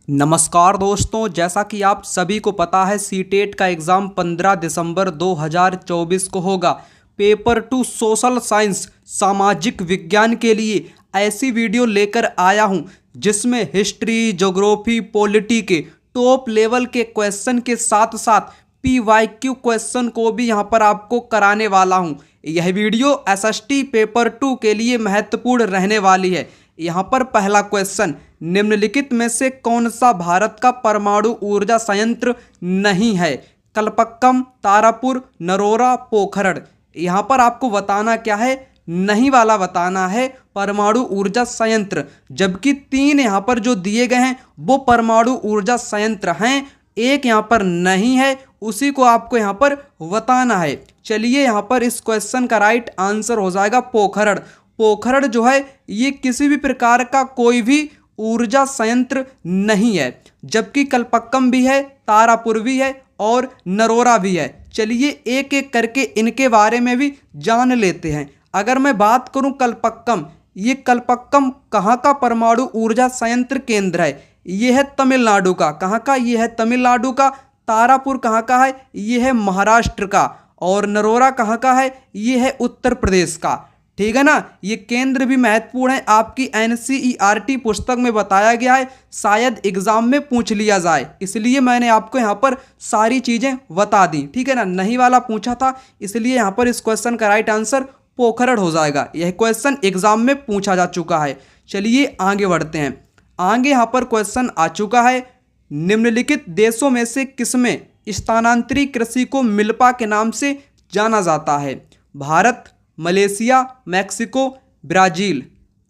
नमस्कार दोस्तों, जैसा कि आप सभी को पता है सीटेट का एग्ज़ाम 15 दिसंबर 2024 को होगा। पेपर 2 सोशल साइंस सामाजिक विज्ञान के लिए ऐसी वीडियो लेकर आया हूं जिसमें हिस्ट्री, ज्योग्राफी, पॉलिटी के टॉप लेवल के क्वेश्चन के साथ साथ PYQ क्वेश्चन को भी यहां पर आपको कराने वाला हूं। यह वीडियो SST पेपर 2 के लिए महत्वपूर्ण रहने वाली है। यहाँ पर पहला क्वेश्चन, निम्नलिखित में से कौन सा भारत का परमाणु ऊर्जा संयंत्र नहीं है? कल्पक्कम, तारापुर, नरोरा, पोखरण। यहाँ पर आपको बताना क्या है? नहीं वाला बताना है, परमाणु ऊर्जा संयंत्र। जबकि तीन यहाँ पर जो दिए गए हैं वो परमाणु ऊर्जा संयंत्र हैं, एक यहाँ पर नहीं है, उसी को आपको यहाँ पर बताना है। चलिए, यहाँ पर इस क्वेश्चन का राइट आंसर हो जाएगा पोखरण। पोखरण जो है ये किसी भी प्रकार का कोई भी ऊर्जा संयंत्र नहीं है, जबकि कल्पक्कम भी है, तारापुर भी है और नरोरा भी है। चलिए एक एक करके इनके बारे में भी जान लेते हैं। अगर मैं बात करूं कल्पक्कम, ये कल्पक्कम कहाँ का परमाणु ऊर्जा संयंत्र केंद्र है? ये है तमिलनाडु का। कहाँ का? ये है तमिलनाडु का। तारापुर कहाँ का है? ये है महाराष्ट्र का। और नरोरा कहाँ का है? ये है उत्तर प्रदेश का। ठीक है ना। ये केंद्र भी महत्वपूर्ण है, आपकी NCERT पुस्तक में बताया गया है, शायद एग्जाम में पूछ लिया जाए, इसलिए मैंने आपको यहाँ पर सारी चीज़ें बता दी। ठीक है ना। नहीं वाला पूछा था, इसलिए यहाँ पर इस क्वेश्चन का राइट आंसर पोखरण हो जाएगा। यह क्वेश्चन एग्जाम में पूछा जा चुका है। चलिए आगे बढ़ते हैं। आगे यहाँ पर क्वेश्चन आ चुका है, निम्नलिखित देशों में से किसमें स्थानांतरी कृषि को मिल्पा के नाम से जाना जाता है? Bharat, Malaysia, Mexico, Brazil.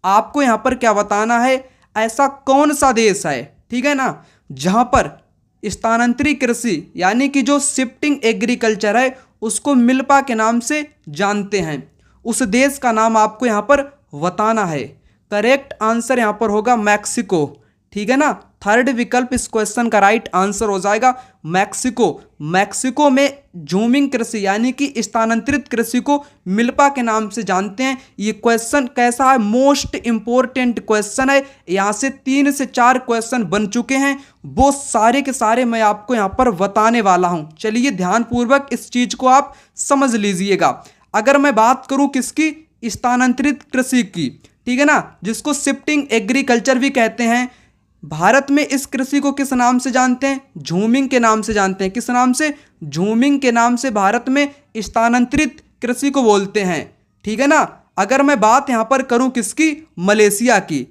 आपको यहाँ पर क्या बताना है? ऐसा कौन सा देश है, ठीक है ना, जहाँ पर स्थानांतरी कृषि यानी कि जो शिफ्टिंग एग्रीकल्चर है उसको मिल्पा के नाम से जानते हैं, उस देश का नाम आपको यहाँ पर बताना है। करेक्ट आंसर यहाँ पर होगा मैक्सिको। ठीक है ना। थर्ड विकल्प इस क्वेश्चन का राइट आंसर हो जाएगा मैक्सिको। मैक्सिको में झूमिंग कृषि यानी कि स्थानांतरित कृषि को मिल्पा के नाम से जानते हैं। ये क्वेश्चन कैसा है? मोस्ट इंपॉर्टेंट क्वेश्चन है। यहाँ से 3 से 4 क्वेश्चन बन चुके हैं, वो सारे के सारे मैं आपको यहाँ पर बताने वाला हूँ। चलिए ध्यानपूर्वक इस चीज को आप समझ लीजिएगा। अगर मैं बात करूँ किसकी? स्थानांतरित कृषि की, ठीक है ना, जिसको शिफ्टिंग एग्रीकल्चर भी कहते हैं। भारत में इस कृषि को किस नाम से जानते हैं? झूमिंग के नाम से जानते हैं। किस नाम से? झूमिंग के नाम से भारत में स्थानांतरित कृषि को बोलते हैं। ठीक है ना। अगर मैं बात यहाँ पर करूँ किसकी? मलेशिया की।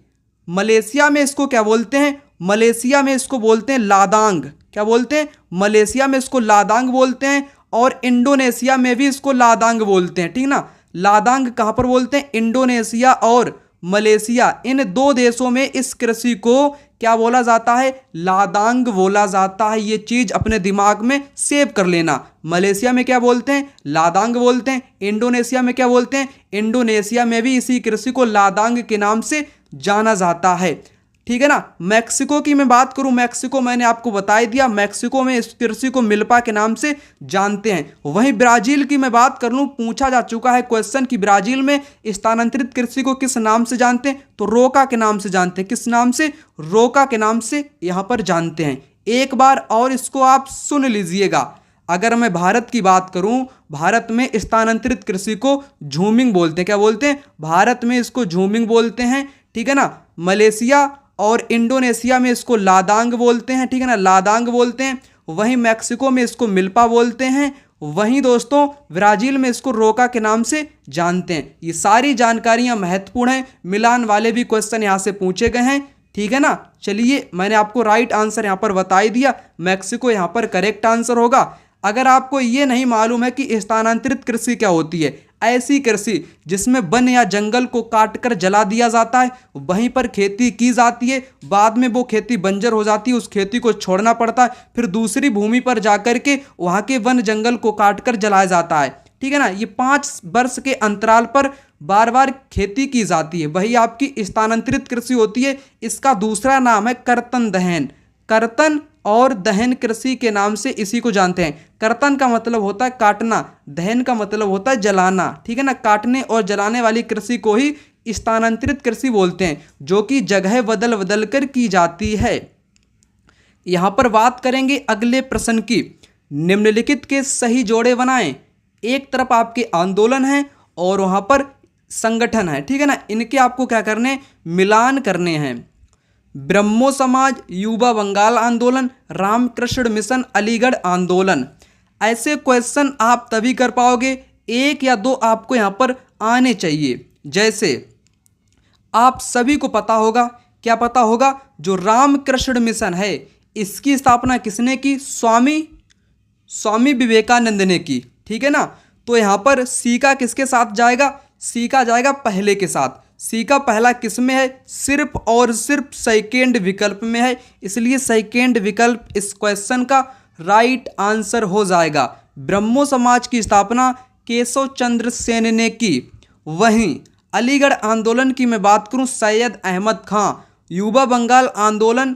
मलेशिया में इसको क्या बोलते हैं? मलेशिया में इसको बोलते हैं लादांग। क्या बोलते हैं? मलेशिया में इसको लादांग बोलते हैं और इंडोनेशिया में भी इसको लादांग बोलते हैं। ठीक ना। लादांग कहाँ पर बोलते हैं? इंडोनेशिया और मलेशिया, इन 2 देशों में इस कृषि को क्या बोला जाता है? लादांग बोला जाता है। ये चीज अपने दिमाग में सेव कर लेना। मलेशिया में क्या बोलते हैं? लादांग बोलते हैं। इंडोनेशिया में क्या बोलते हैं? इंडोनेशिया में भी इसी कृषि को लादांग के नाम से जाना जाता है। ठीक है ना। मैक्सिको की मैं बात करूं, मैक्सिको मैंने आपको बता दिया, मैक्सिको में इस कृषि को मिल्पा के नाम से जानते हैं। वहीं ब्राजील की मैं बात कर लूं, पूछा जा चुका है क्वेश्चन कि ब्राजील में स्थानांतरित कृषि को किस नाम से जानते हैं? तो रोका के नाम से जानते हैं। किस नाम से? रोका के नाम से यहाँ पर जानते हैं। एक बार और इसको आप सुन लीजिएगा। अगर मैं भारत की बात करूं, भारत में स्थानांतरित कृषि को झूमिंग बोलते हैं। क्या बोलते हैं? भारत में इसको झूमिंग बोलते हैं। ठीक है ना। मलेशिया और इंडोनेशिया में इसको लादांग बोलते हैं। ठीक है ना, लादांग बोलते हैं। वहीं मैक्सिको में इसको मिल्पा बोलते हैं। वहीं दोस्तों ब्राजील में इसको रोका के नाम से जानते हैं। ये सारी जानकारियां महत्वपूर्ण हैं, मिलान वाले भी क्वेश्चन यहाँ से पूछे गए हैं। ठीक है ना। चलिए, मैंने आपको राइट आंसर यहाँ पर बता ही दिया, मैक्सिको यहाँ पर करेक्ट आंसर होगा। अगर आपको ये नहीं मालूम है कि स्थानांतरित कृषि क्या होती है, ऐसी कृषि जिसमें वन या जंगल को काटकर जला दिया जाता है, वहीं पर खेती की जाती है, बाद में वो खेती बंजर हो जाती है, उस खेती को छोड़ना पड़ता है, फिर दूसरी भूमि पर जाकर के वहाँ के वन जंगल को काटकर जलाया जाता है। ठीक है ना। ये 5 वर्ष के अंतराल पर बार बार खेती की जाती है, वही आपकी स्थानांतरित कृषि होती है। इसका दूसरा नाम है कर्तन दहन। कर्तन और दहन कृषि के नाम से इसी को जानते हैं। कर्तन का मतलब होता है काटना, दहन का मतलब होता है जलाना। ठीक है ना। काटने और जलाने वाली कृषि को ही स्थानांतरित कृषि बोलते हैं, जो कि जगह बदल बदल कर की जाती है। यहाँ पर बात करेंगे अगले प्रश्न की। निम्नलिखित के सही जोड़े बनाएं। एक तरफ आपके आंदोलन है और वहाँ पर संगठन है, ठीक है ना। इनके आपको क्या करने, मिलान करने हैं। ब्रह्मो समाज, युवा बंगाल आंदोलन, रामकृष्ण मिशन, अलीगढ़ आंदोलन। ऐसे क्वेश्चन आप तभी कर पाओगे, एक या दो आपको यहाँ पर आने चाहिए। जैसे आप सभी को पता होगा, क्या पता होगा, जो रामकृष्ण मिशन है इसकी स्थापना किसने की, स्वामी विवेकानंद ने की, ठीक है ना। तो यहाँ पर सी का किसके साथ जाएगा, सी का जाएगा पहले के साथ। सी का पहला किस में है, सिर्फ और सिर्फ सेकेंड विकल्प में है, इसलिए सेकेंड विकल्प इस क्वेश्चन का राइट आंसर हो जाएगा। ब्रह्मो समाज की स्थापना केशव चंद्र सेन ने की। वहीं अलीगढ़ आंदोलन की मैं बात करूं, सैयद अहमद खां। युवा बंगाल आंदोलन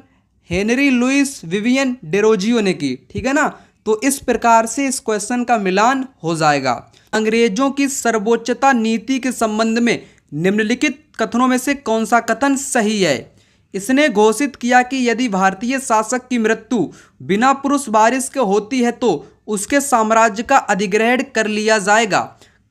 हेनरी लुइस विवियन डेरोजियो ने की, ठीक है ना। तो इस प्रकार से इस क्वेश्चन का मिलान हो जाएगा। अंग्रेजों की सर्वोच्चता नीति के संबंध में निम्नलिखित कथनों में से कौन सा कथन सही है। इसने घोषित किया कि यदि भारतीय शासक की मृत्यु बिना पुरुष वारिस के होती है तो उसके साम्राज्य का अधिग्रहण कर लिया जाएगा।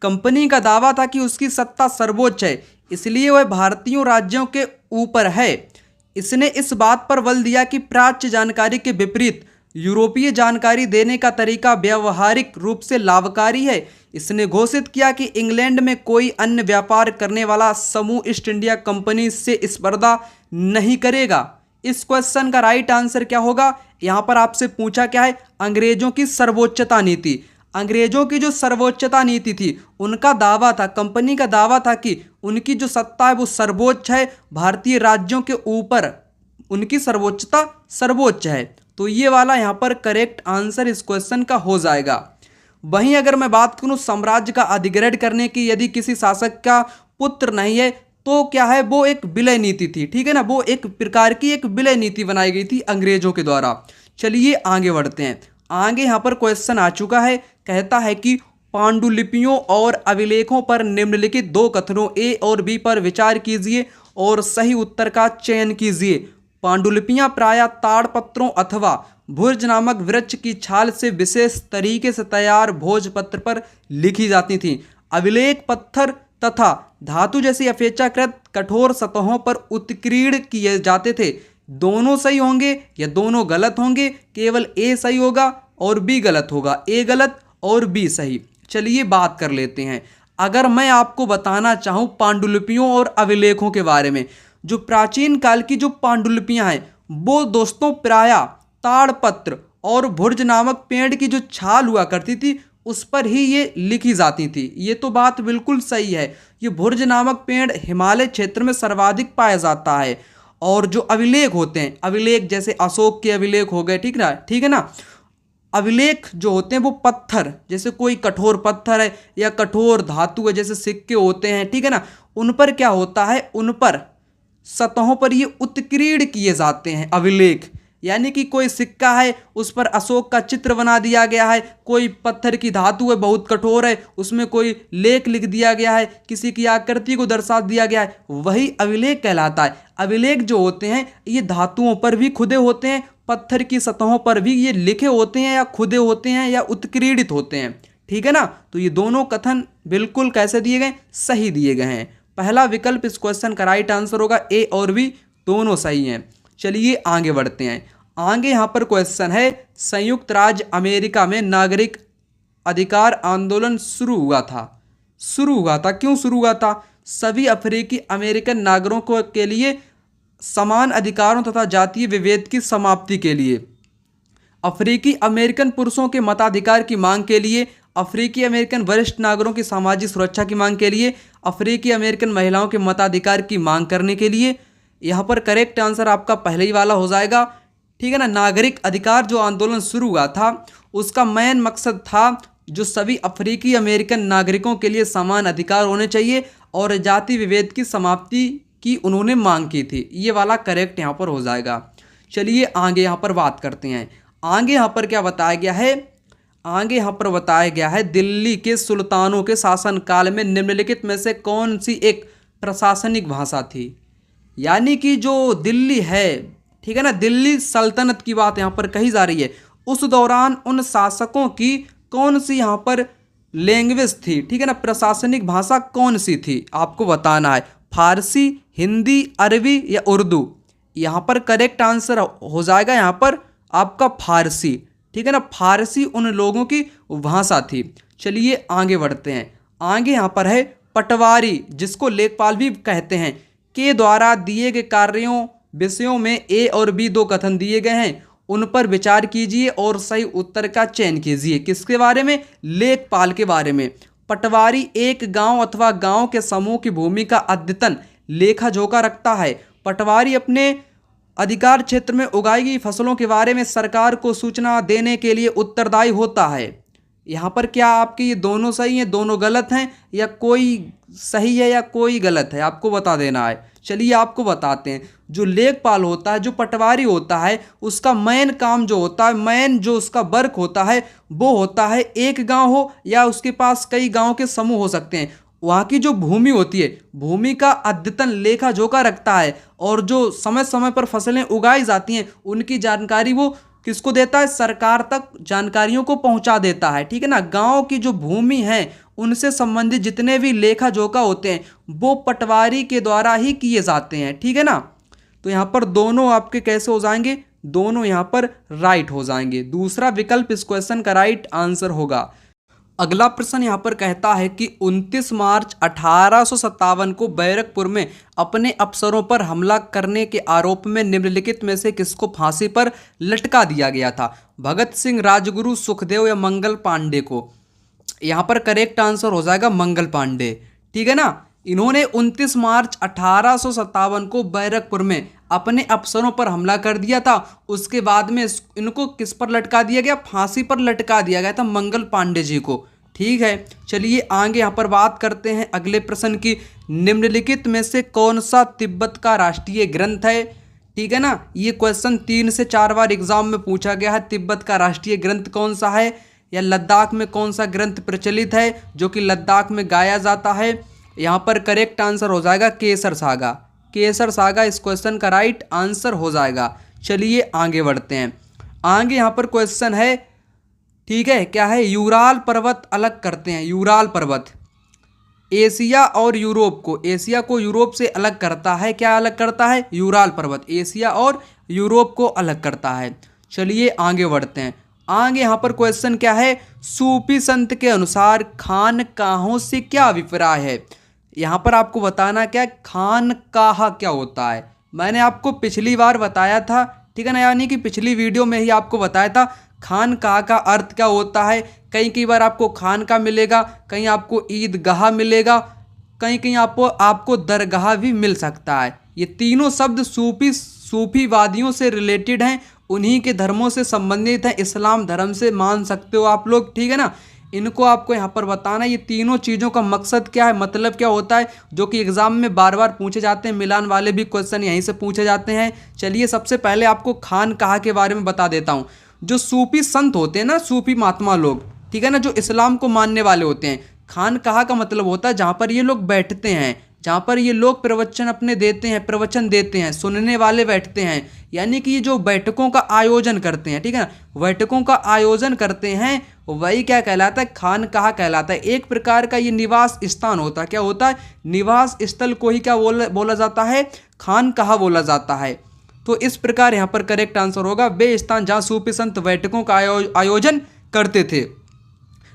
कंपनी का दावा था कि उसकी सत्ता सर्वोच्च है, इसलिए वह भारतीयों राज्यों के ऊपर है। इसने इस बात पर बल दिया कि प्राच्य जानकारी के विपरीत यूरोपीय जानकारी देने का तरीका व्यावहारिक रूप से लाभकारी है। इसने घोषित किया कि इंग्लैंड में कोई अन्य व्यापार करने वाला समूह ईस्ट इंडिया कंपनी से स्पर्धा नहीं करेगा। इस क्वेश्चन का राइट आंसर क्या होगा, यहाँ पर आपसे पूछा क्या है, अंग्रेजों की सर्वोच्चता नीति। अंग्रेजों की जो सर्वोच्चता नीति थी, उनका दावा था, कंपनी का दावा था कि उनकी जो सत्ता है वो सर्वोच्च है, भारतीय राज्यों के ऊपर उनकी सर्वोच्चता सर्वोच्च है। तो ये वाला यहाँ पर करेक्ट आंसर इस क्वेश्चन का हो जाएगा। वहीं अगर मैं बात करूँ साम्राज्य का अधिग्रहण करने की, यदि किसी शासक का पुत्र नहीं है तो क्या है, वो एक विलय नीति थी, ठीक है ना। वो एक प्रकार की एक विलय नीति बनाई गई थी अंग्रेजों के द्वारा। चलिए आगे बढ़ते हैं। आगे यहाँ पर क्वेश्चन आ चुका है, कहता है कि पांडुलिपियों और अभिलेखों पर निम्नलिखित दो कथनों ए और बी पर विचार कीजिए और सही उत्तर का चयन कीजिए। पांडुलिपियां प्रायः ताड़पत्रों अथवा भुर्ज नामक वृक्ष की छाल से विशेष तरीके से तैयार भोजपत्र पर लिखी जाती थीं। अभिलेख पत्थर तथा धातु जैसी अपेक्षाकृत कठोर सतहों पर उत्कीर्ण किए जाते थे। दोनों सही होंगे या दोनों गलत होंगे, केवल ए सही होगा और बी गलत होगा, ए गलत और बी सही। चलिए बात कर लेते हैं। अगर मैं आपको बताना चाहूँ पांडुलिपियों और अभिलेखों के बारे में, जो प्राचीन काल की जो पांडुलिपियां हैं वो दोस्तों प्रायः ताड़पत्र और भुर्ज नामक पेड़ की जो छाल हुआ करती थी उस पर ही ये लिखी जाती थी। ये तो बात बिल्कुल सही है। ये भुर्ज नामक पेड़ हिमालय क्षेत्र में सर्वाधिक पाया जाता है। और जो अभिलेख होते हैं, अभिलेख जैसे अशोक के अभिलेख हो गए, ठीक है ना। अभिलेख जो होते हैं वो पत्थर, जैसे कोई कठोर पत्थर है या कठोर धातु है, जैसे सिक्के होते हैं, ठीक है ना। उन पर क्या होता है, उन पर सतहों पर ये उत्कीर्ण किए जाते हैं अभिलेख। यानी कि कोई सिक्का है उस पर अशोक का चित्र बना दिया गया है, कोई पत्थर की धातु है बहुत कठोर है उसमें कोई लेख लिख दिया गया है, किसी की आकृति को दर्शा दिया गया है, वही अभिलेख कहलाता है। अभिलेख जो होते हैं ये धातुओं पर भी खुदे होते हैं, पत्थर की सतहों पर भी ये लिखे होते हैं या खुदे होते हैं या उत्कीर्णित होते हैं, ठीक है ना। तो ये दोनों कथन बिल्कुल कैसे दिए गए, सही दिए गए हैं। पहला विकल्प इस क्वेश्चन का राइट आंसर होगा, ए और बी दोनों सही हैं। चलिए आगे बढ़ते हैं। आगे यहाँ पर क्वेश्चन है, संयुक्त राज्य अमेरिका में नागरिक अधिकार आंदोलन शुरू हुआ था। क्यों शुरू हुआ था? सभी अफ्रीकी अमेरिकन नागरिकों के लिए समान अधिकारों तथा जातीय विभेद की समाप्ति के लिए, अफ्रीकी अमेरिकन पुरुषों के मताधिकार की मांग के लिए, अफ्रीकी अमेरिकन वरिष्ठ नागरिकों की सामाजिक सुरक्षा की मांग के लिए, अफ्रीकी अमेरिकन महिलाओं के मताधिकार की मांग करने के लिए। यहाँ पर करेक्ट आंसर आपका पहले ही वाला हो जाएगा, ठीक है ना। नागरिक अधिकार जो आंदोलन शुरू हुआ था उसका मेन मकसद था जो सभी अफ्रीकी अमेरिकन नागरिकों के लिए समान अधिकार होने चाहिए और जाति विभेद की समाप्ति की उन्होंने मांग की थी। ये वाला करेक्ट यहाँ पर हो जाएगा। चलिए आगे यहाँ पर बात करते हैं। आगे यहाँ पर क्या बताया गया है, आगे यहाँ पर बताया गया है दिल्ली के सुल्तानों के शासनकाल में निम्नलिखित में से कौन सी एक प्रशासनिक भाषा थी। यानी कि जो दिल्ली है ठीक है ना, दिल्ली सल्तनत की बात यहाँ पर कही जा रही है। उस दौरान उन शासकों की कौन सी यहाँ पर लैंग्वेज थी, ठीक है ना, प्रशासनिक भाषा कौन सी थी, आपको बताना है। फारसी, हिंदी, अरबी या उर्दू। यहाँ पर करेक्ट आंसर हो जाएगा यहाँ पर आपका फारसी, ठीक है ना, फारसी उन लोगों की भाषा थी। चलिए आगे बढ़ते हैं। आगे यहाँ पर है पटवारी, जिसको लेखपाल भी कहते हैं, के द्वारा दिए गए कार्यों विषयों में ए और बी दो कथन दिए गए हैं, उन पर विचार कीजिए और सही उत्तर का चयन कीजिए। किसके बारे में? लेखपाल के बारे में। पटवारी एक गांव अथवा गांव के समूह की भूमि का अद्यतन लेखा जोखा रखता है। पटवारी अपने अधिकार क्षेत्र में उगाई गई फसलों के बारे में सरकार को सूचना देने के लिए उत्तरदायी होता है। यहाँ पर क्या आपके ये दोनों सही हैं, दोनों गलत हैं, या कोई सही है या कोई गलत है, आपको बता देना है। चलिए आपको बताते हैं। जो लेखपाल होता है, जो पटवारी होता है, उसका मेन काम जो होता है, मेन जो उसका वर्क होता है, वो होता है एक गांव हो या उसके पास कई गांव के समूह हो सकते हैं, वहाँ की जो भूमि होती है, भूमि का अद्यतन लेखा जोखा रखता है, और जो समय समय पर फसलें उगाई जाती हैं उनकी जानकारी वो किसको देता है? सरकार तक जानकारियों को पहुंचा देता है, ठीक है ना। गांव की जो भूमि है उनसे संबंधित जितने भी लेखा जोखा होते हैं वो पटवारी के द्वारा ही किए जाते हैं, ठीक है ना। तो यहाँ पर दोनों आपके कैसे हो जाएंगे? दोनों यहाँ पर राइट हो जाएंगे। दूसरा विकल्प इस क्वेश्चन का राइट आंसर होगा। अगला प्रश्न यहाँ पर कहता है कि 29 मार्च 1857 को बैरकपुर में अपने अफसरों पर हमला करने के आरोप में निम्नलिखित में से किसको फांसी पर लटका दिया गया था? भगत सिंह, राजगुरु, सुखदेव या मंगल पांडे को? यहाँ पर करेक्ट आंसर हो जाएगा मंगल पांडे, ठीक है ना। इन्होंने 29 मार्च 1857 को बैरकपुर में अपने अफसरों पर हमला कर दिया था। उसके बाद में इनको किस पर लटका दिया गया? फांसी पर लटका दिया गया था मंगल पांडे जी को, ठीक है। चलिए आगे यहाँ पर बात करते हैं अगले प्रश्न की। निम्नलिखित में से कौन सा तिब्बत का राष्ट्रीय ग्रंथ है? ठीक है ना, ये क्वेश्चन 3 से 4 बार एग्जाम में पूछा गया है। तिब्बत का राष्ट्रीय ग्रंथ कौन सा है, या लद्दाख में कौन सा ग्रंथ प्रचलित है जो कि लद्दाख में गाया जाता है? यहाँ पर करेक्ट आंसर हो जाएगा केसर सागा। केसर सागा इस क्वेश्चन का राइट आंसर हो जाएगा। चलिए आगे बढ़ते हैं। आगे यहाँ पर क्वेश्चन है, ठीक है, क्या है? यूराल पर्वत अलग करते हैं। यूराल पर्वत एशिया और यूरोप को, एशिया को यूरोप से अलग करता है। क्या अलग करता है? यूराल पर्वत एशिया और यूरोप को अलग करता है। चलिए आगे बढ़ते हैं। आगे यहाँ पर क्वेश्चन क्या है? सूफी संत के अनुसार खानकाहों से क्या अभिप्राय है? यहाँ पर आपको बताना क्या खानकाह क्या होता है। मैंने आपको पिछली बार बताया था, ठीक है ना, यानी कि पिछली वीडियो में ही आपको बताया था खानकाह का अर्थ क्या होता है। कई बार आपको खानकाह मिलेगा, कहीं आपको ईदगाह मिलेगा, कहीं आपको दरगाह भी मिल सकता है। ये तीनों शब्द सूफीवादियों से रिलेटेड हैं, उन्हीं के धर्मों से संबंधित हैं, इस्लाम धर्म से मान सकते हो आप लोग, ठीक है ना। इनको आपको यहाँ पर बताना है। ये तीनों चीज़ों का मकसद क्या है, मतलब क्या होता है, जो कि एग्जाम में बार बार पूछे जाते हैं। मिलान वाले भी क्वेश्चन यहीं से पूछे जाते हैं। चलिए सबसे पहले आपको खानकाह के बारे में बता देता हूँ। जो सूफी संत होते हैं ना, सूफी महात्मा लोग, ठीक है ना, जो इस्लाम को मानने वाले होते हैं, खानकाह का मतलब होता है जहाँ पर ये लोग बैठते हैं, जहाँ पर ये लोग प्रवचन अपने देते हैं, प्रवचन देते हैं, सुनने वाले बैठते हैं, यानी कि ये जो बैठकों का आयोजन करते हैं, ठीक है ना, बैठकों का आयोजन करते हैं, वही क्या कहलाता है? खानकाह कहलाता है। एक प्रकार का ये निवास स्थान होता है। क्या होता है? निवास स्थल को ही क्या बोला जाता है? खानकाह बोला जाता है। तो इस प्रकार यहाँ पर करेक्ट आंसर होगा वे स्थान जहाँ सूफी संत बैठकों का आयोजन करते थे।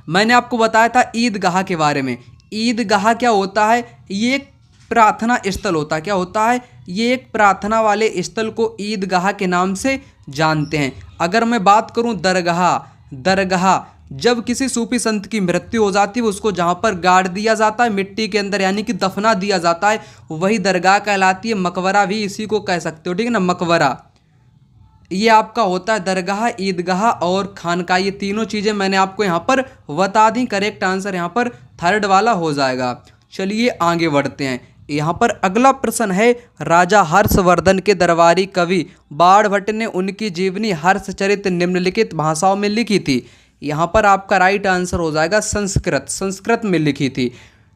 मैंने आपको बताया था ईदगाह के बारे में। ईदगाह क्या होता है? ये एक प्रार्थना स्थल होता है। क्या होता है? ये एक प्रार्थना वाले स्थल को ईदगाह के नाम से जानते हैं। अगर मैं बात करूं दरगाह जब किसी सूफी संत की मृत्यु हो जाती है, उसको जहाँ पर गाड़ दिया जाता है मिट्टी के अंदर, यानी कि दफना दिया जाता है, वही दरगाह कहलाती है। मकबरा भी इसी को कह सकते हो, ठीक है ना, मकबरा। ये आपका होता है दरगाह, ईदगाह और खानकाह। ये तीनों चीज़ें मैंने आपको यहाँ पर बता दी। करेक्ट आंसर यहाँ पर थर्ड वाला हो जाएगा। चलिए आगे बढ़ते हैं। यहाँ पर अगला प्रश्न है, राजा हर्षवर्धन के दरबारी कवि बाणभट्ट ने उनकी जीवनी हर्षचरित निम्नलिखित भाषाओं में लिखी थी। यहाँ पर आपका राइट आंसर हो जाएगा संस्कृत में लिखी थी।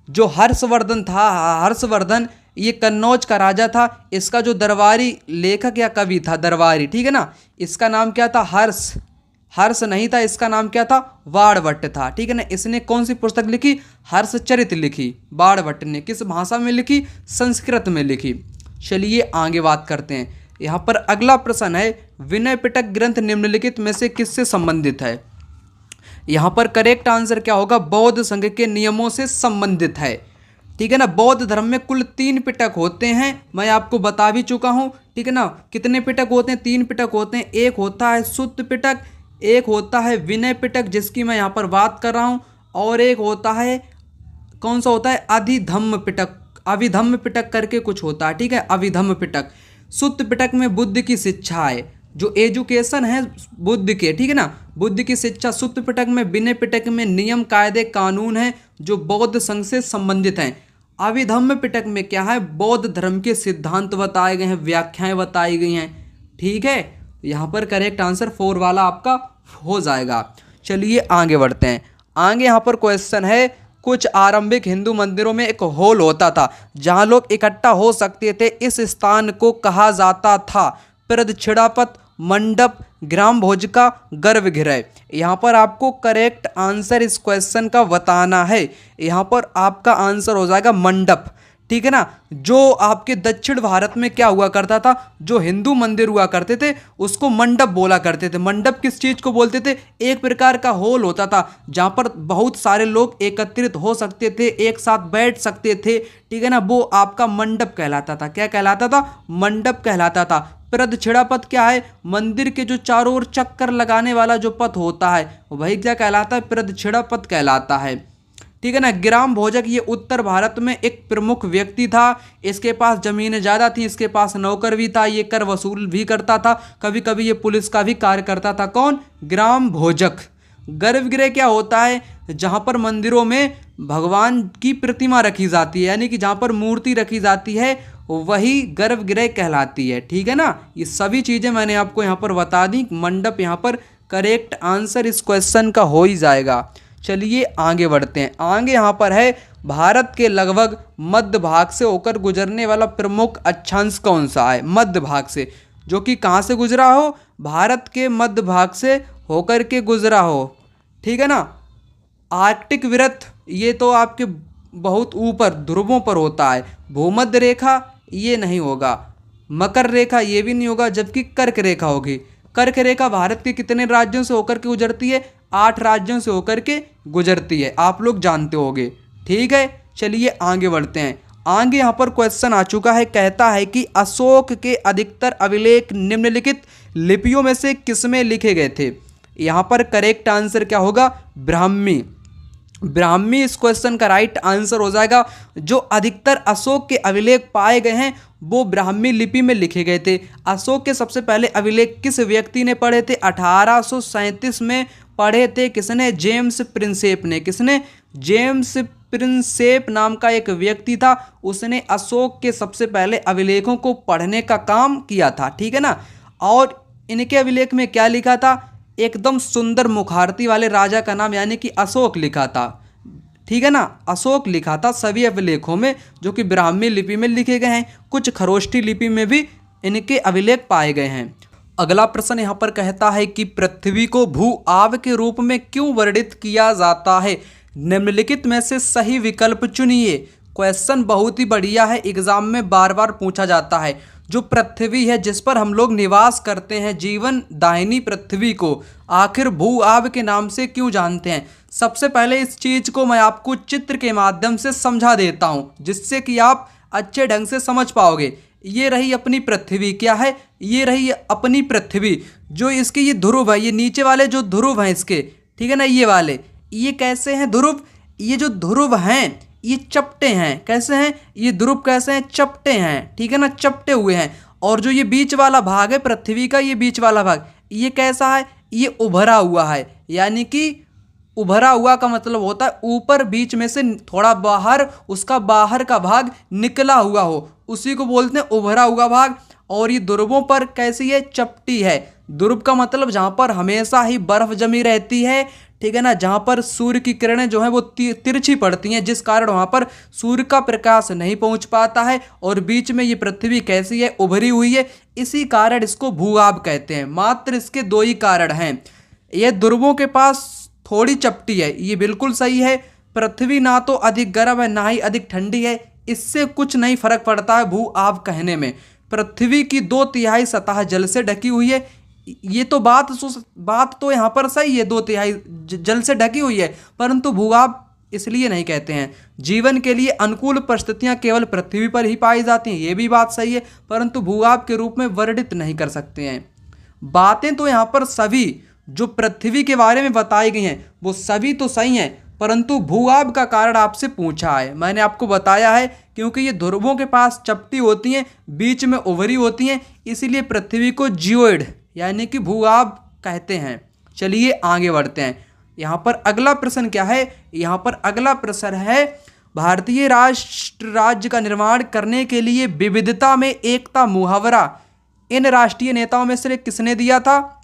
जो हर्षवर्धन था, हर्षवर्धन ये कन्नौज का राजा था। इसका जो दरबारी लेखक या कवि था, दरबारी, ठीक है ना, इसका नाम क्या था? हर्ष नहीं था, इसका नाम क्या था? बाणभट्ट था, ठीक है ना। इसने कौन सी पुस्तक लिखी? हर्षचरित लिखी। बाणभट्ट ने किस भाषा में लिखी? संस्कृत में लिखी। चलिए आगे बात करते हैं। यहाँ पर अगला प्रश्न है, विनय पिटक ग्रंथ निम्नलिखित में से किससे संबंधित है? यहाँ पर करेक्ट आंसर क्या होगा? बौद्ध संघ के नियमों से संबंधित है, ठीक है ना। बौद्ध धर्म में कुल 3 पिटक होते हैं, मैं आपको बता भी चुका हूँ, ठीक है ना। कितने पिटक होते हैं? 3 पिटक होते हैं। एक होता है सुत्त पिटक, एक होता है विनय पिटक जिसकी मैं यहाँ पर बात कर रहा हूँ, और एक होता है, कौन सा होता है? अधिधम्म पिटक, अभिधम्म पिटक करके कुछ होता है, ठीक है, अभिधम्म पिटक। सुत्त पिटक में बुद्ध की शिक्षा है, जो एजुकेशन है बुद्ध के, ठीक है ना, बुद्ध की शिक्षा। सुत्त पिटक में, विनय पिटक में नियम कायदे कानून हैं जो बौद्ध संघ से संबंधित हैं। अभिधम्म पिटक में क्या है? बौद्ध धर्म के सिद्धांत बताए गए हैं, व्याख्याएं बताई गई हैं, ठीक है। यहाँ पर करेक्ट आंसर 4 वाला आपका हो जाएगा। चलिए आगे बढ़ते हैं। आगे यहाँ पर क्वेश्चन है, कुछ आरंभिक हिंदू मंदिरों में एक हॉल होता था जहाँ लोग इकट्ठा हो सकते थे। इस स्थान को कहा जाता था प्रदक्षिणापथ, मंडप, ग्राम भोजिका, गर्भगृह। यहाँ पर आपको करेक्ट आंसर इस क्वेश्चन का बताना है। यहाँ पर आपका आंसर हो जाएगा मंडप, ठीक है ना। जो आपके दक्षिण भारत में क्या हुआ करता था, जो हिंदू मंदिर हुआ करते थे उसको मंडप बोला करते थे। मंडप किस चीज़ को बोलते थे? एक प्रकार का हॉल होता था जहाँ पर बहुत सारे लोग एकत्रित हो सकते थे, एक साथ बैठ सकते थे, ठीक है ना, वो आपका मंडप कहलाता था। क्या कहलाता था? मंडप कहलाता था। प्रदक्षिणापथ क्या है? मंदिर के जो चारों ओर चक्कर लगाने वाला जो पथ होता है वही क्या कहलाता है? प्रदक्षिणापथ कहलाता है, ठीक है ना। ग्राम भोजक ये उत्तर भारत में एक प्रमुख व्यक्ति था। इसके पास जमीनें ज़्यादा थी, इसके पास नौकर भी था, ये कर वसूल भी करता था, कभी कभी ये पुलिस का भी कार्य करता था। कौन? ग्राम भोजक। गर्भगृह क्या होता है? जहाँ पर मंदिरों में भगवान की प्रतिमा रखी जाती है, यानी कि जहाँ पर मूर्ति रखी जाती है वही गर्भगृह कहलाती है, ठीक है ना। ये सभी चीज़ें मैंने आपको यहाँ पर बता दी। मंडप यहाँ पर करेक्ट आंसर इस क्वेश्चन का हो ही जाएगा। चलिए आगे बढ़ते हैं। आगे यहाँ पर है, भारत के लगभग मध्य भाग से होकर गुजरने वाला प्रमुख अक्षांश कौन सा है? मध्य भाग से, जो कि कहाँ से गुजरा हो? भारत के मध्य भाग से होकर के गुजरा हो, ठीक है ना। आर्कटिक वृत्त ये तो आपके बहुत ऊपर ध्रुवों पर होता है। भूमध्य रेखा ये नहीं होगा, मकर रेखा ये भी नहीं होगा, जबकि कर्क रेखा होगी। कर्क रेखा भारत के कितने राज्यों से होकर के गुजरती है? 8 राज्यों से होकर के गुजरती है, आप लोग जानते होंगे, ठीक है। चलिए आगे बढ़ते हैं। आगे यहाँ पर क्वेश्चन आ चुका है, कहता है कि अशोक के अधिकतर अभिलेख निम्नलिखित लिपियों में से किसमें लिखे गए थे? यहाँ पर करेक्ट आंसर क्या होगा? ब्राह्मी। ब्राह्मी इस क्वेश्चन का राइट आंसर हो जाएगा। जो अधिकतर अशोक के अभिलेख पाए गए हैं वो ब्राह्मी लिपि में लिखे गए थे। अशोक के सबसे पहले अभिलेख किस व्यक्ति ने पढ़े थे? 1837 में पढ़े थे। किसने? जेम्स प्रिंसेप ने। किसने? जेम्स प्रिंसेप नाम का एक व्यक्ति था, उसने अशोक के सबसे पहले अभिलेखों को पढ़ने का काम किया था, ठीक है ना। और इनके अभिलेख में क्या लिखा था? एकदम सुंदर मुखारती वाले राजा का नाम यानी कि अशोक लिखा था, ठीक है ना। अशोक लिखा था सभी अभिलेखों में, जो कि ब्राह्मी लिपि में लिखे गए हैं। कुछ खरोष्ठी लिपि में भी इनके अभिलेख पाए गए हैं। अगला प्रश्न यहाँ पर कहता है कि पृथ्वी को भू आव के रूप में क्यों वर्णित किया जाता है? निम्नलिखित में से सही विकल्प चुनिए। क्वेश्चन बहुत ही बढ़िया है, एग्जाम में बार बार पूछा जाता है। जो पृथ्वी है जिस पर हम लोग निवास करते हैं, जीवन दायिनी पृथ्वी को आखिर भू आव के नाम से क्यों जानते हैं? सबसे पहले इस चीज़ को मैं आपको चित्र के माध्यम से समझा देता हूँ, जिससे कि आप अच्छे ढंग से समझ पाओगे। ये रही अपनी पृथ्वी, क्या है? ये रही अपनी पृथ्वी। जो इसके ये ध्रुव है, ये नीचे वाले जो ध्रुव हैं इसके, ठीक है ना, ये वाले, ये कैसे हैं ध्रुव? ये जो ध्रुव हैं ये चपटे हैं। कैसे हैं ये ध्रुव? कैसे हैं? चपटे हैं, ठीक है ना, चपटे हुए हैं। और जो ये बीच वाला भाग है पृथ्वी का, ये बीच वाला भाग, ये कैसा है? ये उभरा हुआ है। यानी कि उभरा हुआ का मतलब होता है ऊपर बीच में से थोड़ा बाहर, उसका बाहर का भाग निकला हुआ हो, उसी को बोलते हैं उभरा हुआ भाग। और ये ध्रुवों पर कैसी है? चपटी है। ध्रुव का मतलब जहाँ पर हमेशा ही बर्फ जमी रहती है, ठीक है ना, जहाँ पर सूर्य की किरणें जो हैं वो तिरछी पड़ती हैं, जिस कारण वहाँ पर सूर्य का प्रकाश नहीं पहुँच पाता है और बीच में ये पृथ्वी कैसी है, उभरी हुई है, इसी कारण इसको भूभाग कहते हैं। मात्र इसके दो ही कारण हैं, ये ध्रुवों के पास थोड़ी चपटी है, ये बिल्कुल सही है। पृथ्वी ना तो अधिक गर्म है ना ही अधिक ठंडी है, इससे कुछ नहीं फर्क पड़ता है भू आभ कहने में। पृथ्वी की 2/3 सतह जल से ढकी हुई है, ये तो बात तो यहाँ पर सही है, 2/3 जल से ढकी हुई है, परंतु भूभाग इसलिए नहीं कहते हैं। जीवन के लिए अनुकूल परिस्थितियाँ केवल पृथ्वी पर ही पाई जाती हैं, ये भी बात सही है, परंतु भूभाग के रूप में वर्णित नहीं कर सकते हैं। बातें तो यहाँ पर सभी जो पृथ्वी के बारे में बताई गई हैं वो सभी तो सही हैं, परंतु भूभाग का कारण आपसे पूछा है, मैंने आपको बताया है, क्योंकि ये ध्रुवों के पास चपटी होती हैं, बीच में उभरी होती हैं, इसीलिए पृथ्वी को जियोइड यानी कि भूभाग कहते हैं। चलिए आगे बढ़ते हैं। यहाँ पर अगला प्रश्न क्या है, यहाँ पर अगला प्रश्न है, भारतीय राष्ट्र राज्य का निर्माण करने के लिए विविधता में एकता मुहावरा इन राष्ट्रीय नेताओं में से किसने दिया था?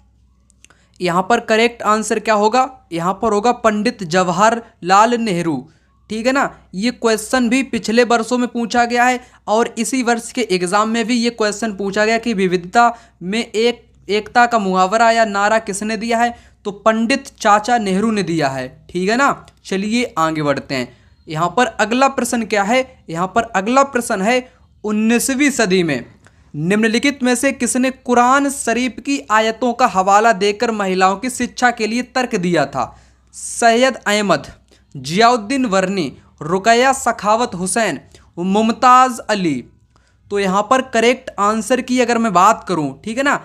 यहाँ पर करेक्ट आंसर क्या होगा? यहाँ पर होगा पंडित जवाहरलाल नेहरू। ठीक है ना, ये क्वेश्चन भी पिछले वर्षों में पूछा गया है और इसी वर्ष के एग्जाम में भी ये क्वेश्चन पूछा गया कि विविधता में एकता का मुहावरा या नारा किसने दिया है? तो पंडित चाचा नेहरू ने दिया है। ठीक है ना, चलिए आगे बढ़ते हैं। यहाँ पर अगला प्रश्न क्या है? यहाँ पर अगला प्रश्न है, 19वीं सदी में निम्नलिखित में से किसने कुरान शरीफ की आयतों का हवाला देकर महिलाओं की शिक्षा के लिए तर्क दिया था? सैयद अहमद, जियाउद्दीन वर्नी, रुकैया सखावत हुसैन, मुमताज़ अली। तो यहाँ पर करेक्ट आंसर की अगर मैं बात करूँ, ठीक है ना,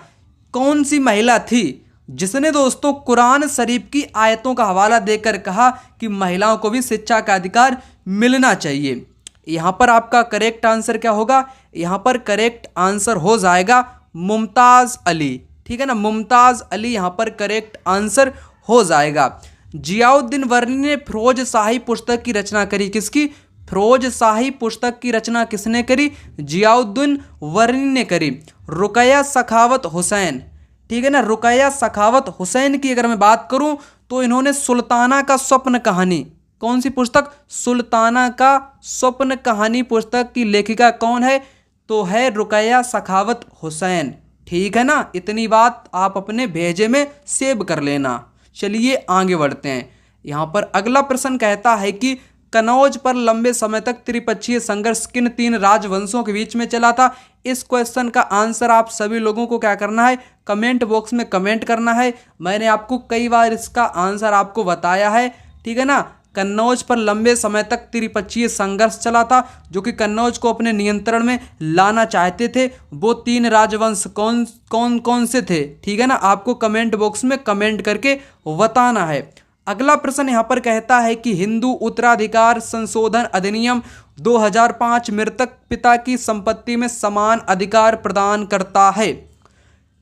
कौन सी महिला थी जिसने दोस्तों कुरान शरीफ की आयतों का हवाला देकर कहा कि महिलाओं को भी शिक्षा का अधिकार मिलना चाहिए? यहाँ पर आपका करेक्ट आंसर क्या होगा? यहाँ पर करेक्ट आंसर हो जाएगा मुमताज़ अली। ठीक है ना, मुमताज़ अली यहाँ पर करेक्ट आंसर हो जाएगा। जियाउद्दीन वर्नी ने फिरोज शाही पुस्तक की रचना करी, किसकी? फिरोज शाही पुस्तक की रचना किसने करी? जियाउद्दीन वर्नी ने करी। रुकैया सखावत हुसैन, ठीक है ना, रुकैया सखावत हुसैन की अगर मैं बात करूं तो इन्होंने सुल्ताना का स्वप्न कहानी, कौन सी पुस्तक? सुल्ताना का स्वप्न कहानी पुस्तक की लेखिका कौन है? तो है रुकैया सखावत हुसैन। ठीक है ना, इतनी बात आप अपने भेजे में सेव कर लेना। चलिए आगे बढ़ते हैं। यहाँ पर अगला प्रश्न कहता है कि कनौज पर लंबे समय तक त्रिपक्षीय संघर्ष किन 3 राजवंशों के बीच में चला था? इस क्वेश्चन का आंसर आप सभी लोगों को क्या करना है? कमेंट बॉक्स में कमेंट करना है। मैंने आपको कई बार इसका आंसर आपको बताया है। ठीक है ना, कन्नौज पर लंबे समय तक त्रिपक्षीय संघर्ष चला था, जो कि कन्नौज को अपने नियंत्रण में लाना चाहते थे। वो 3 राजवंश कौन कौन से थे? ठीक है ना, आपको कमेंट बॉक्स में कमेंट करके बताना है। अगला प्रश्न यहाँ पर कहता है कि हिंदू उत्तराधिकार संशोधन अधिनियम 2005 मृतक पिता की संपत्ति में समान अधिकार प्रदान करता है।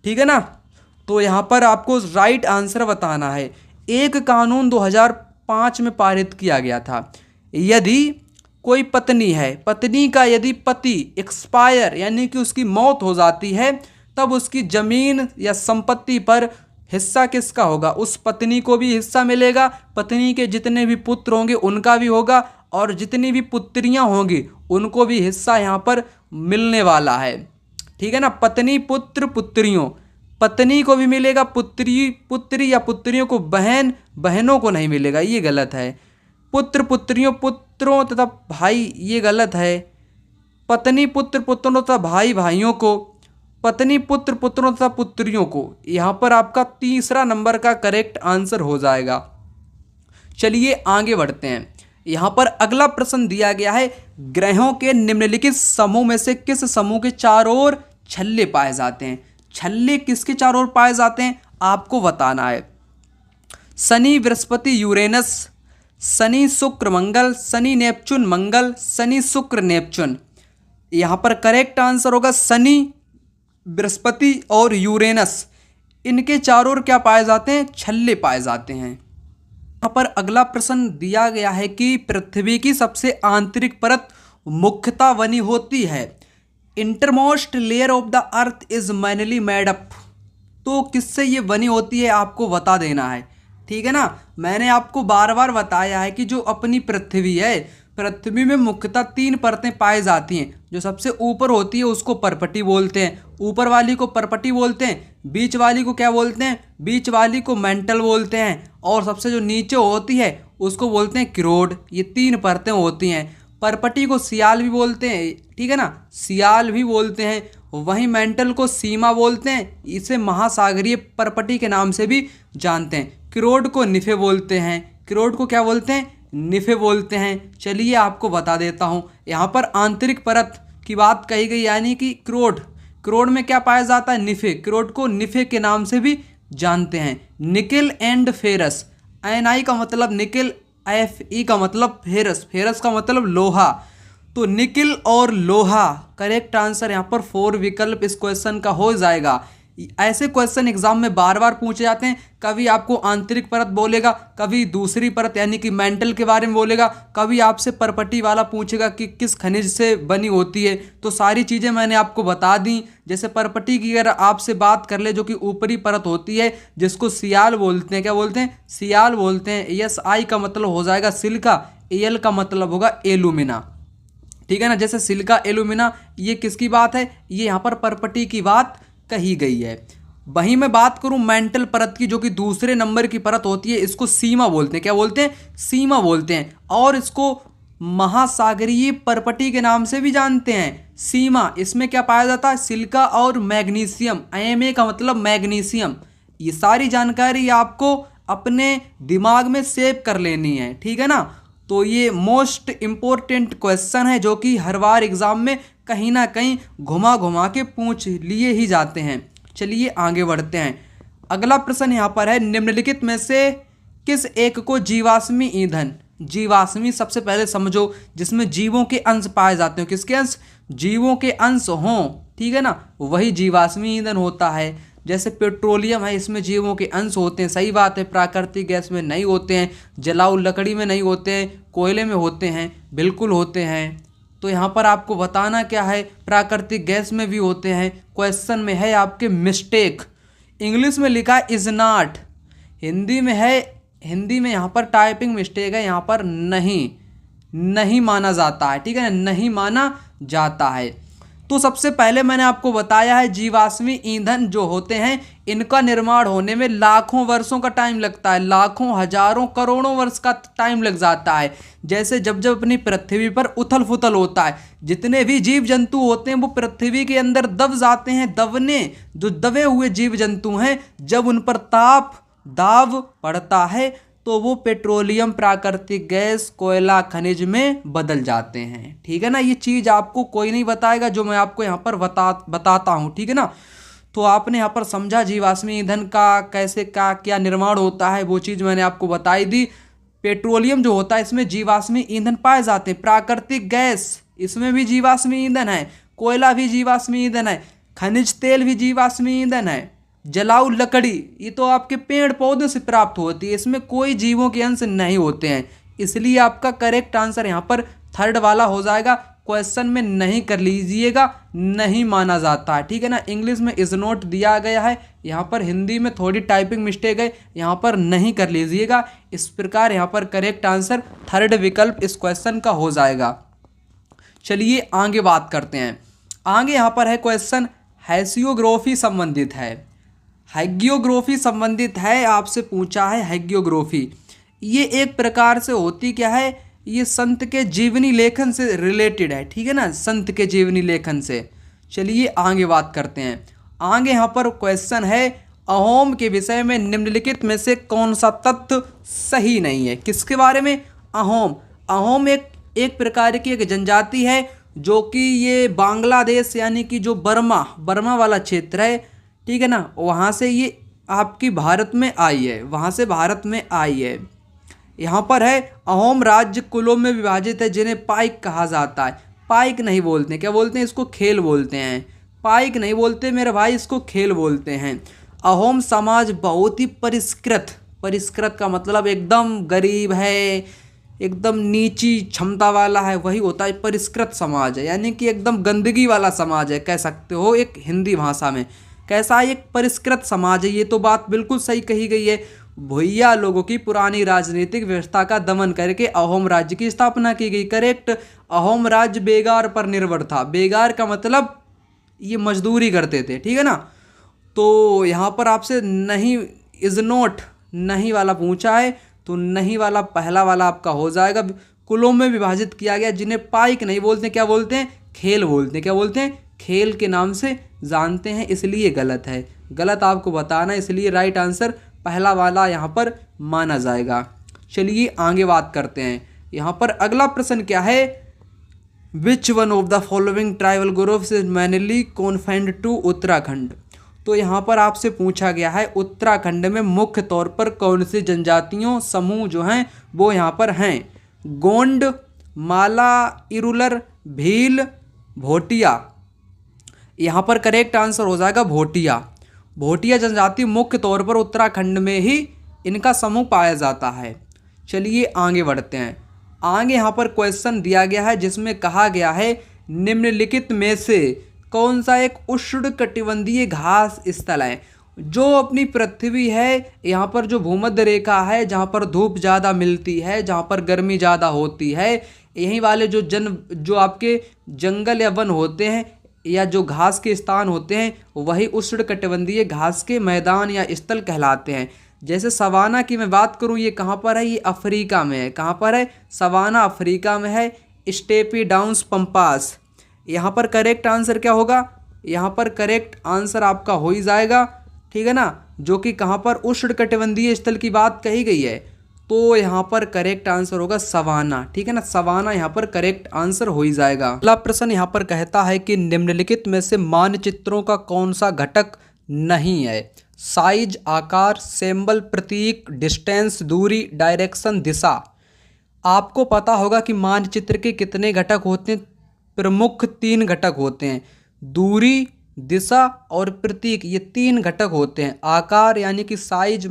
ठीक है ना, तो यहाँ पर आपको राइट आंसर बताना है। एक कानून 2005 में पारित किया गया था, यदि कोई पत्नी है, पत्नी का यदि पति एक्सपायर यानी कि उसकी मौत हो जाती है, तब उसकी जमीन या संपत्ति पर हिस्सा किसका होगा? उस पत्नी को भी हिस्सा मिलेगा, पत्नी के जितने भी पुत्र होंगे उनका भी होगा, और जितनी भी पुत्रियां होंगी उनको भी हिस्सा यहाँ पर मिलने वाला है। ठीक है ना, पत्नी पुत्र पुत्रियों, पत्नी को भी मिलेगा, पुत्री या पुत्रियों को, बहनों को नहीं मिलेगा, ये गलत है। पुत्र पुत्रियों, पुत्रों तथा भाई, ये गलत है। पत्नी पुत्र पुत्रों तथा भाई भाइयों को, पत्नी पुत्र पुत्रों तथा पुत्रियों को, यहाँ पर आपका तीसरा नंबर का करेक्ट आंसर हो जाएगा। चलिए आगे बढ़ते हैं। यहाँ पर अगला प्रश्न दिया गया है, ग्रहों के निम्नलिखित समूह में से किस समूह के चारों ओर छल्ले पाए जाते हैं? छल्ले किसके चारों ओर पाए जाते हैं आपको बताना है। शनि बृहस्पति यूरेनस, शनि शुक्र मंगल, शनि नेपच्यून मंगल, शनि शुक्र नेपच्यून। यहाँ पर करेक्ट आंसर होगा शनि, बृहस्पति और यूरेनस, इनके चारों ओर क्या पाए जाते हैं? छल्ले पाए जाते हैं। यहाँ पर अगला प्रश्न दिया गया है कि पृथ्वी की सबसे आंतरिक परत मुख्यतः बनी होती है। Innermost layer of the earth is mainly made up. तो किससे ये बनी होती है आपको बता देना है। ठीक है ना। मैंने आपको बार बार बताया है कि जो अपनी पृथ्वी है, पृथ्वी में मुख्यतः 3 परतें पाई जाती हैं। जो सबसे ऊपर होती है उसको पर्पटी बोलते हैं, ऊपर वाली को पर्पटी बोलते हैं, बीच वाली को क्या बोलते हैं, बीच वाली को मेंटल बोलते हैं, और सबसे जो नीचे होती है उसको बोलते हैं क्रोड। ये 3 परतें होती हैं। पर्पटी को सियाल भी बोलते हैं, ठीक है ना, सियाल भी बोलते हैं। वहीं मेंटल को सीमा बोलते हैं, इसे महासागरीय पर्पटी के नाम से भी जानते हैं। क्रोड को निफे बोलते हैं, क्रोड को क्या बोलते हैं, निफे बोलते हैं। चलिए आपको बता देता हूँ। यहाँ पर आंतरिक परत की बात कही गई, यानी कि क्रोड, क्रोड में क्या पाया जाता है, निफे। क्रोड को निफे के नाम से भी जानते हैं। निकिल एंड फेरस, Ni का मतलब निकिल, Fe का मतलब फेरस, फेरस का मतलब लोहा। तो निकिल और लोहा करेक्ट आंसर यहाँ पर 4 विकल्प इस क्वेश्चन का हो जाएगा। ऐसे क्वेश्चन एग्जाम में बार बार पूछे जाते हैं। कभी आपको आंतरिक परत बोलेगा, कभी दूसरी परत यानी कि मेंटल के बारे में बोलेगा, कभी आपसे पर्पटी वाला पूछेगा कि किस खनिज से बनी होती है। तो सारी चीज़ें मैंने आपको बता दी। जैसे पर्पटी की अगर आपसे बात कर ले, जो कि ऊपरी परत होती है, जिसको सियाल बोलते हैं, क्या बोलते हैं, सियाल बोलते हैं। SI का मतलब हो जाएगा सिलिका, Al का मतलब होगा एलुमिना, ठीक है ना। जैसे सिलिका, एलुमिना, ये किसकी बात है, ये यहाँ पर पर्पटी की बात कही गई है। वहीं मैं बात करूं मेंटल परत की, जो कि दूसरे नंबर की परत होती है, इसको सीमा बोलते हैं। क्या बोलते हैं, सीमा बोलते हैं। और इसको महासागरीय पर्पटी के नाम से भी जानते हैं। सीमा, इसमें क्या पाया जाता है, सिलिका और मैग्नीशियम, Ma का मतलब मैग्नीशियम। ये सारी जानकारी आपको अपने दिमाग में सेव कर लेनी है, ठीक है ना। तो ये मोस्ट इम्पोर्टेंट क्वेश्चन है, जो कि हर बार एग्जाम में कहीं ना कहीं घुमा घुमा के पूछ लिए ही जाते हैं। चलिए आगे बढ़ते हैं। अगला प्रश्न यहाँ पर है, निम्नलिखित में से किस एक को जीवाश्मी ईंधन, जीवाश्मी सबसे पहले समझो, जिसमें जीवों के अंश पाए जाते हो। किसके अंश, जीवों के अंश हों, ठीक है ना, वही जीवाश्मी ईंधन होता है। जैसे पेट्रोलियम है, इसमें जीवों के अंश होते हैं, सही बात है। प्राकृतिक गैस में नहीं होते हैं, जलाऊ लकड़ी में नहीं होते हैं, कोयले में होते हैं, बिल्कुल होते हैं। तो यहाँ पर आपको बताना क्या है, प्राकृतिक गैस में भी होते हैं। क्वेश्चन में है आपके मिस्टेक, इंग्लिश में लिखा है इज नॉट, हिंदी में है, हिंदी में यहाँ पर टाइपिंग मिस्टेक है, यहाँ पर नहीं माना जाता है, ठीक है ना, नहीं माना जाता है। तो सबसे पहले मैंने आपको बताया है, जीवाश्मी ईंधन जो होते हैं, इनका निर्माण होने में लाखों वर्षों का टाइम लगता है, लाखों, हजारों, करोड़ों वर्ष का टाइम लग जाता है। जैसे जब जब अपनी पृथ्वी पर उथल पुथल होता है, जितने भी जीव जंतु होते हैं वो पृथ्वी के अंदर दब जाते हैं। दबने, जो दबे हुए जीव जंतु हैं, जब उन पर ताप दाब पड़ता है तो वो पेट्रोलियम, प्राकृतिक गैस, कोयला, खनिज में बदल जाते हैं, ठीक है ना। ये चीज़ आपको कोई नहीं बताएगा, जो मैं आपको यहाँ पर बताता हूँ, ठीक है ना। तो आपने यहाँ पर समझा जीवाश्मी ईंधन का कैसे क्या निर्माण होता है, वो चीज़ मैंने आपको बताई दी। पेट्रोलियम जो होता है, इसमें जीवाश्मी ईंधन पाए जाते हैं। प्राकृतिक गैस, इसमें भी जीवाश्मी ईंधन है। कोयला भी जीवाश्मी ईंधन है। खनिज तेल भी जीवाश्मी ईंधन है। जलाऊ लकड़ी, ये तो आपके पेड़ पौधों से प्राप्त होती है, इसमें कोई जीवों के अंश नहीं होते हैं। इसलिए आपका करेक्ट आंसर यहाँ पर थर्ड वाला हो जाएगा। क्वेश्चन में नहीं कर लीजिएगा, नहीं माना जाता है, ठीक है ना। इंग्लिश में इज नोट दिया गया है, यहाँ पर हिंदी में थोड़ी टाइपिंग मिस्टेक है, यहाँ पर नहीं कर लीजिएगा। इस प्रकार यहाँ पर करेक्ट आंसर थर्ड विकल्प इस क्वेश्चन का हो जाएगा। चलिए आगे बात करते हैं। आगे यहाँ पर है क्वेश्चन, हैशियोग्राफी संबंधित है, हैगियोग्राफी संबंधित है, आपसे पूछा है हैगियोग्राफी। ये एक प्रकार से होती क्या है, ये संत के जीवनी लेखन से रिलेटेड है, ठीक है ना, संत के जीवनी लेखन से। चलिए आगे बात करते हैं। आगे यहाँ पर क्वेश्चन है, अहोम के विषय में निम्नलिखित में से कौन सा तथ्य सही नहीं है। किसके बारे में, अहोम। अहोम एक प्रकार की एक जनजाति है, जो कि ये बांग्लादेश यानी कि जो बर्मा वाला क्षेत्र है, ठीक है ना, वहाँ से ये आपकी भारत में आई है, वहाँ से भारत में आई है। यहाँ पर है, अहोम राज्य कुलों में विभाजित है, जिन्हें पाइक कहा जाता है। पाइक नहीं बोलते, क्या बोलते हैं, इसको खेल बोलते हैं। पाइक नहीं बोलते मेरे भाई, इसको खेल बोलते हैं। अहोम समाज बहुत ही परिष्कृत का मतलब एकदम गरीब है, एकदम नीची क्षमता वाला है, वही होता है परिष्कृत समाज है, यानी कि एकदम गंदगी वाला समाज है, कह सकते हो एक हिंदी भाषा में। कैसा है, एक परिष्कृत समाज है, ये तो बात बिल्कुल सही कही गई है। भुइया लोगों की पुरानी राजनीतिक व्यवस्था का दमन करके अहोम राज्य की स्थापना की गई। करेक्ट। अहोम राज्य बेगार पर निर्भर था। बेगार का मतलब ये मजदूरी करते थे, ठीक है ना। तो यहाँ पर आपसे नहीं इज नॉट नहीं वाला पूछा है, तो नहीं वाला पहला वाला आपका हो जाएगा। कुलों में विभाजित किया गया जिन्हें पाइक नहीं बोलते, क्या बोलते हैं, खेल बोलते हैं। क्या बोलते हैं, खेल के नाम से जानते हैं, इसलिए गलत है। गलत आपको बताना, इसलिए राइट आंसर पहला वाला यहाँ पर माना जाएगा। चलिए आगे बात करते हैं। यहाँ पर अगला प्रश्न क्या है, which one of the following tribal groups is mainly confined to Uttarakhand. तो यहाँ पर आपसे पूछा गया है उत्तराखंड में मुख्य तौर पर कौन सी जनजातियों समूह जो हैं वो यहाँ पर हैं। गोंड, माला, इरुलर, भील, भोटिया। यहाँ पर करेक्ट आंसर हो जाएगा भोटिया। भोटिया जनजाति मुख्य तौर पर उत्तराखंड में ही इनका समूह पाया जाता है। चलिए आगे बढ़ते हैं। आगे यहाँ पर क्वेश्चन दिया गया है जिसमें कहा गया है निम्नलिखित में से कौन सा एक उष्णकटिबंधीय घास स्थल है। जो अपनी पृथ्वी है, यहाँ पर जो भूमध्य रेखा है, जहाँ पर धूप ज़्यादा मिलती है, जहाँ पर गर्मी ज़्यादा होती है, यहीं वाले जो आपके जंगल या वन होते हैं या जो घास के स्थान होते हैं, वही उष्णकटिबंधीय घास के मैदान या स्थल कहलाते हैं। जैसे सवाना की मैं बात करूँ, ये कहाँ पर है, ये अफ्रीका में है। कहाँ पर है, सवाना अफ्रीका में है। Steppe downs pampas. यहाँ पर करेक्ट आंसर क्या होगा, यहाँ पर करेक्ट आंसर आपका हो ही जाएगा, ठीक है ना, जो कि कहाँ पर उष्णकटिबंधीय स्थल की बात कही गई है। तो यहाँ पर करेक्ट आंसर होगा सवाना, ठीक है ना, सवाना यहाँ पर करेक्ट आंसर हो ही जाएगा। अगला प्रश्न यहाँ पर कहता है कि निम्नलिखित में से मानचित्रों का कौन सा घटक नहीं है। साइज, आकार, सिंबल, प्रतीक, डिस्टेंस, दूरी, डायरेक्शन, दिशा। आपको पता होगा कि मानचित्र के कितने घटक होते हैं, प्रमुख 3 घटक होते हैं, दूरी, दिशा और प्रतीक। ये 3 घटक होते हैं। आकार यानी कि साइज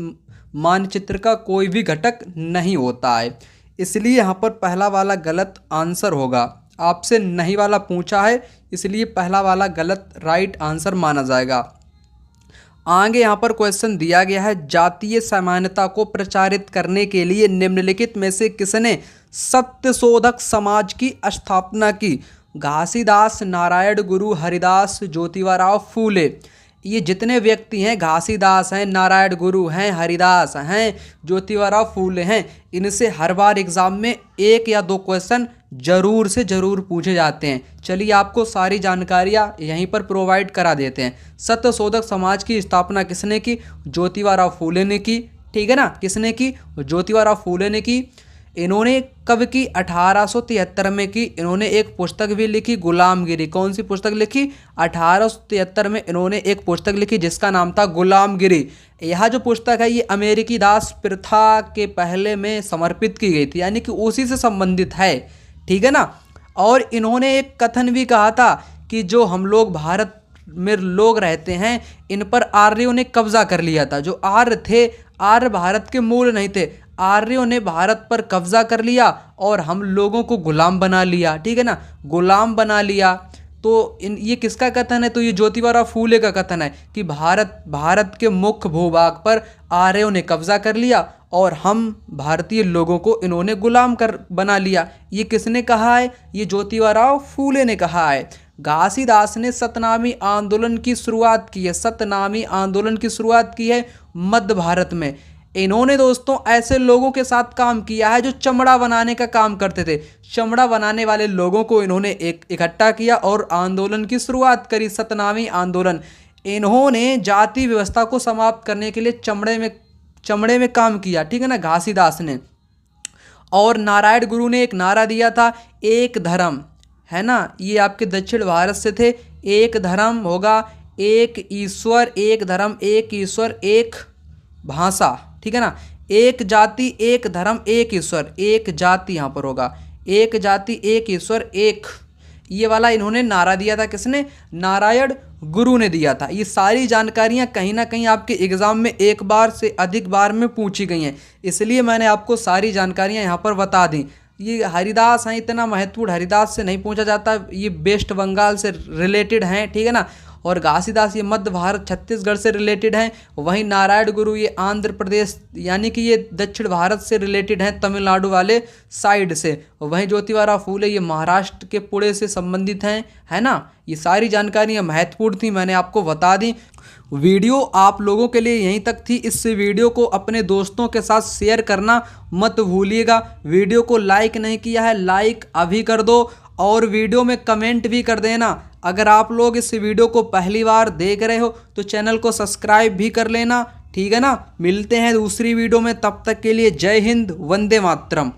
मानचित्र का कोई भी घटक नहीं होता है, इसलिए यहाँ पर पहला वाला गलत आंसर होगा। आपसे नहीं वाला पूछा है, इसलिए पहला वाला गलत राइट आंसर माना जाएगा। आगे यहाँ पर क्वेश्चन दिया गया है जातीय समानता को प्रचारित करने के लिए निम्नलिखित में से किसने सत्यशोधक समाज की स्थापना की। घासीदास, नारायण गुरु, हरिदास, ज्योतिबाराव फूले। ये जितने व्यक्ति हैं, घासीदास हैं, नारायण गुरु हैं, हरिदास हैं, ज्योतिबाराव फूले हैं, इनसे हर बार एग्जाम में 1 या 2 क्वेश्चन जरूर से ज़रूर पूछे जाते हैं। चलिए आपको सारी जानकारियाँ यहीं पर प्रोवाइड करा देते हैं। सत्यशोधक समाज की स्थापना किसने की, ज्योतिबाराव फूले ने की, ठीक है ना। किसने की, ज्योतिबाराव फूले ने की। इन्होंने कब की, 1873 में की। इन्होंने एक पुस्तक भी लिखी, गुलामगिरी। कौन सी पुस्तक लिखी, 1873 में इन्होंने एक पुस्तक लिखी जिसका नाम था गुलामगिरी। यह जो पुस्तक है ये अमेरिकी दास प्रथा के पहले में समर्पित की गई थी, यानी कि उसी से संबंधित है, ठीक है ना। और इन्होंने एक कथन भी कहा था कि जो हम लोग भारत में लोग रहते हैं, इन पर आर्यों ने कब्जा कर लिया था। जो आर्य थे, आर्य भारत के मूल नहीं थे, आर्यों ने भारत पर कब्जा कर लिया और हम लोगों को गुलाम बना लिया, ठीक है ना, गुलाम बना लिया। तो ये किसका कथन है, तो ये ज्योतिबाराव फूले का कथन है कि भारत के मुख्य भूभाग पर आर्यों ने कब्जा कर लिया और हम भारतीय लोगों को इन्होंने गुलाम कर बना लिया। ये किसने कहा है, ये ज्योतिबाराव फूले ने कहा है। घासीदास ने सतनामी आंदोलन की शुरुआत की है। सतनामी आंदोलन की शुरुआत की है मध्य भारत में। इन्होंने दोस्तों ऐसे लोगों के साथ काम किया है जो चमड़ा बनाने का काम करते थे। चमड़ा बनाने वाले लोगों को इन्होंने इकट्ठा किया और आंदोलन की शुरुआत करी, सतनामी आंदोलन। इन्होंने जाति व्यवस्था को समाप्त करने के लिए चमड़े में काम किया, ठीक है ना, घासीदास ने। और नारायण गुरु ने एक नारा दिया था, एक धर्म, है ना, ये आपके दक्षिण भारत से थे। एक धर्म होगा, एक ईश्वर, एक धर्म, एक ईश्वर, एक भाषा, ठीक है ना, एक जाति, एक धर्म, एक ईश्वर, एक जाति यहाँ पर होगा, एक जाति, एक ईश्वर, एक, ये वाला इन्होंने नारा दिया था। किसने, नारायण गुरु ने दिया था। ये सारी जानकारियाँ कहीं ना कहीं आपके एग्ज़ाम में एक बार से अधिक बार में पूछी गई हैं, इसलिए मैंने आपको सारी जानकारियाँ यहाँ पर बता दी। ये हरिदास हैं, इतना महत्वपूर्ण हरिदास से नहीं पूछा जाता, ये वेस्ट बंगाल से रिलेटेड हैं, ठीक है ना। और घासीदास ये मध्य भारत छत्तीसगढ़ से रिलेटेड हैं। वहीं नारायण गुरु ये आंध्र प्रदेश यानी कि ये दक्षिण भारत से रिलेटेड हैं, तमिलनाडु वाले साइड से। वहीं ज्योतिबा फूले ये महाराष्ट्र के पुणे से संबंधित हैं, है ना। ये सारी जानकारियाँ महत्वपूर्ण थी, मैंने आपको बता दी। वीडियो आप लोगों के लिए यहीं तक थी। इस वीडियो को अपने दोस्तों के साथ शेयर करना मत भूलिएगा। वीडियो को लाइक नहीं किया है, लाइक अभी कर दो और वीडियो में कमेंट भी कर देना। अगर आप लोग इस वीडियो को पहली बार देख रहे हो तो चैनल को सब्सक्राइब भी कर लेना, ठीक है ना। मिलते हैं दूसरी वीडियो में, तब तक के लिए जय हिंद, वंदे मातरम।